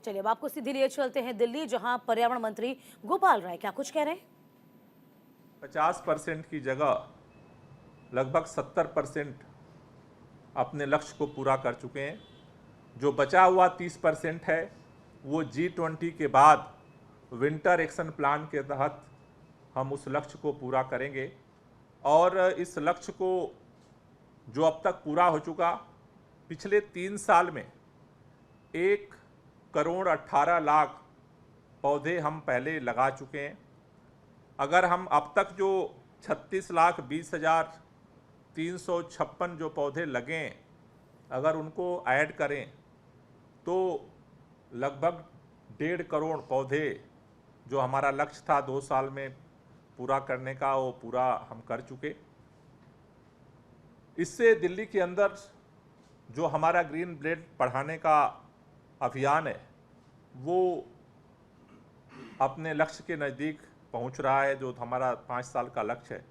चलिए अब आपको सीधे लिए चलते हैं दिल्ली, जहां पर्यावरण मंत्री गोपाल राय क्या कुछ कह रहे हैं। 50% की जगह लगभग 70% अपने लक्ष्य को पूरा कर चुके हैं। जो बचा हुआ 30% है वो G20 के बाद विंटर एक्शन प्लान के तहत हम उस लक्ष्य को पूरा करेंगे। और इस लक्ष्य को जो अब तक पूरा हो चुका, पिछले 3 साल में 1,18,00,000 पौधे हम पहले लगा चुके हैं। अगर हम अब तक जो 36,20,356 जो पौधे लगे हैं, अगर उनको ऐड करें तो लगभग 1.5 करोड़ पौधे जो हमारा लक्ष्य था 2 साल में पूरा करने का, वो पूरा हम कर चुके। इससे दिल्ली के अंदर जो हमारा ग्रीन बेल्ट बढ़ाने का अभियान है वो अपने लक्ष्य के नज़दीक पहुंच रहा है, जो हमारा 5 साल का लक्ष्य है।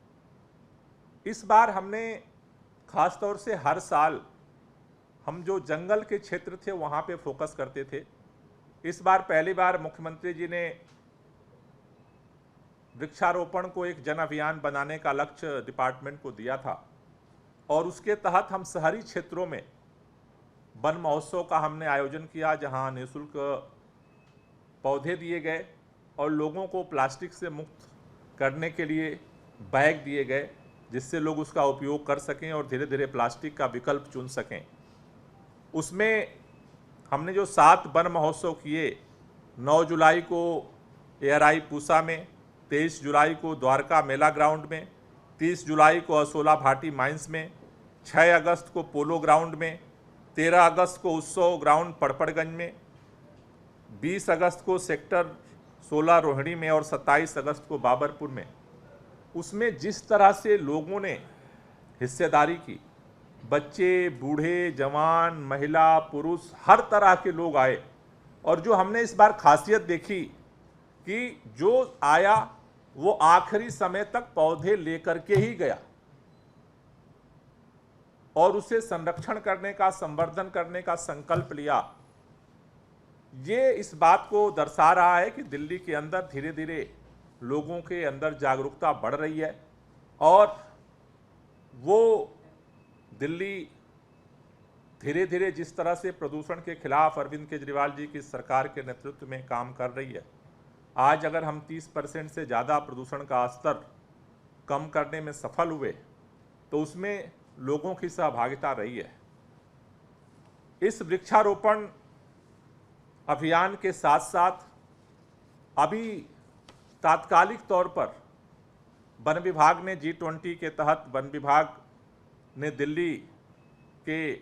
इस बार हमने खास तौर से हर साल हम जो जंगल के क्षेत्र थे वहाँ पे फोकस करते थे। इस बार पहली बार मुख्यमंत्री जी ने वृक्षारोपण को एक जन अभियान बनाने का लक्ष्य डिपार्टमेंट को दिया था और उसके तहत हम शहरी क्षेत्रों में वन महोत्सव का हमने आयोजन किया, जहां निःशुल्क पौधे दिए गए और लोगों को प्लास्टिक से मुक्त करने के लिए बैग दिए गए, जिससे लोग उसका उपयोग कर सकें और धीरे धीरे प्लास्टिक का विकल्प चुन सकें। उसमें हमने जो 7 वन महोत्सव किए, 9 जुलाई को ARI पूसा में, 23 जुलाई को द्वारका मेला ग्राउंड में, 30 जुलाई को असोला भाटी माइंस में, 6 अगस्त को पोलो ग्राउंड में, 13 अगस्त को उत्सव ग्राउंड पड़पड़गंज में, 20 अगस्त को सेक्टर 16 रोहिणी में और 27 अगस्त को बाबरपुर में। उसमें जिस तरह से लोगों ने हिस्सेदारी की, बच्चे, बूढ़े, जवान, महिला, पुरुष, हर तरह के लोग आए। और जो हमने इस बार खासियत देखी कि जो आया वो आखिरी समय तक पौधे लेकर के ही गया और उसे संरक्षण करने का, संवर्धन करने का संकल्प लिया। ये इस बात को दर्शा रहा है कि दिल्ली के अंदर धीरे धीरे लोगों के अंदर जागरूकता बढ़ रही है और वो दिल्ली धीरे धीरे जिस तरह से प्रदूषण के खिलाफ अरविंद केजरीवाल जी की सरकार के नेतृत्व में काम कर रही है, आज अगर हम 30% से ज़्यादा प्रदूषण का स्तर कम करने में सफल हुए तो उसमें लोगों की सहभागिता रही है। इस वृक्षारोपण अभियान के साथ साथ अभी तात्कालिक तौर पर वन विभाग ने G20 के तहत वन विभाग ने दिल्ली के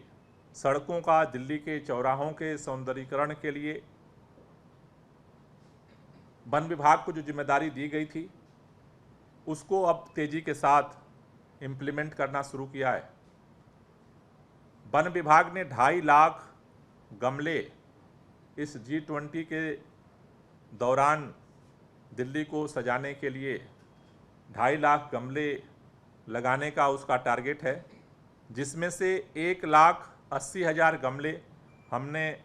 सड़कों का, दिल्ली के चौराहों के सौंदर्यीकरण के लिए वन विभाग को जो जिम्मेदारी दी गई थी उसको अब तेजी के साथ इम्प्लीमेंट करना शुरू किया है। वन विभाग ने 2.5 लाख गमले इस G20 के दौरान दिल्ली को सजाने के लिए 2.5 लाख गमले लगाने का उसका टारगेट है, जिसमें से 1,80,000 गमले हमने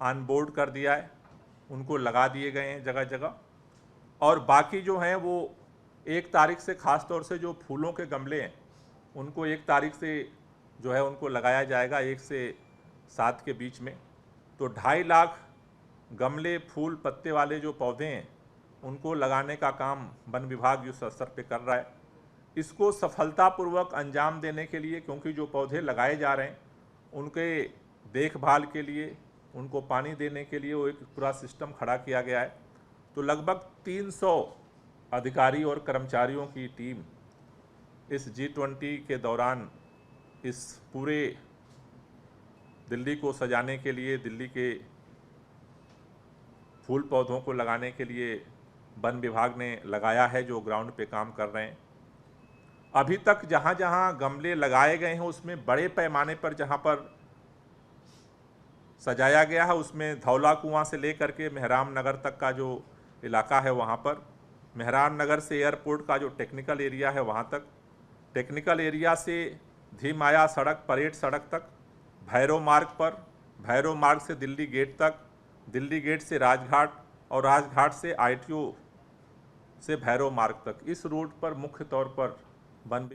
ऑन बोर्ड कर दिया है, उनको लगा दिए गए हैं जगह जगह। और बाकी जो हैं वो 1 तारीख से, ख़ास तौर से जो फूलों के गमले हैं उनको 1 तारीख से जो है उनको लगाया जाएगा, 1 से 7 के बीच में। तो 2.5 लाख गमले फूल पत्ते वाले जो पौधे हैं उनको लगाने का काम वन विभाग इस स्तर पे कर रहा है। इसको सफलतापूर्वक अंजाम देने के लिए, क्योंकि जो पौधे लगाए जा रहे हैं उनके देखभाल के लिए, उनको पानी देने के लिए वो एक पूरा सिस्टम खड़ा किया गया है। तो लगभग 300 अधिकारी और कर्मचारियों की टीम इस G20 के दौरान इस पूरे दिल्ली को सजाने के लिए, दिल्ली के फूल पौधों को लगाने के लिए वन विभाग ने लगाया है, जो ग्राउंड पे काम कर रहे हैं। अभी तक जहाँ जहाँ गमले लगाए गए हैं उसमें बड़े पैमाने पर जहाँ पर सजाया गया है, उसमें धौला कुआं से लेकर के मेहराम नगर तक का जो इलाका है वहाँ पर, मेहराम नगर से एयरपोर्ट का जो टेक्निकल एरिया है वहाँ तक, टेक्निकल एरिया से धीमाया सड़क, परेड सड़क तक, भैरव मार्ग पर, भैरव मार्ग से दिल्ली गेट तक दिल्ली गेट से राजघाट और राजघाट से आईटीओ से भैरव मार्ग तक इस रूट पर मुख्य तौर पर वन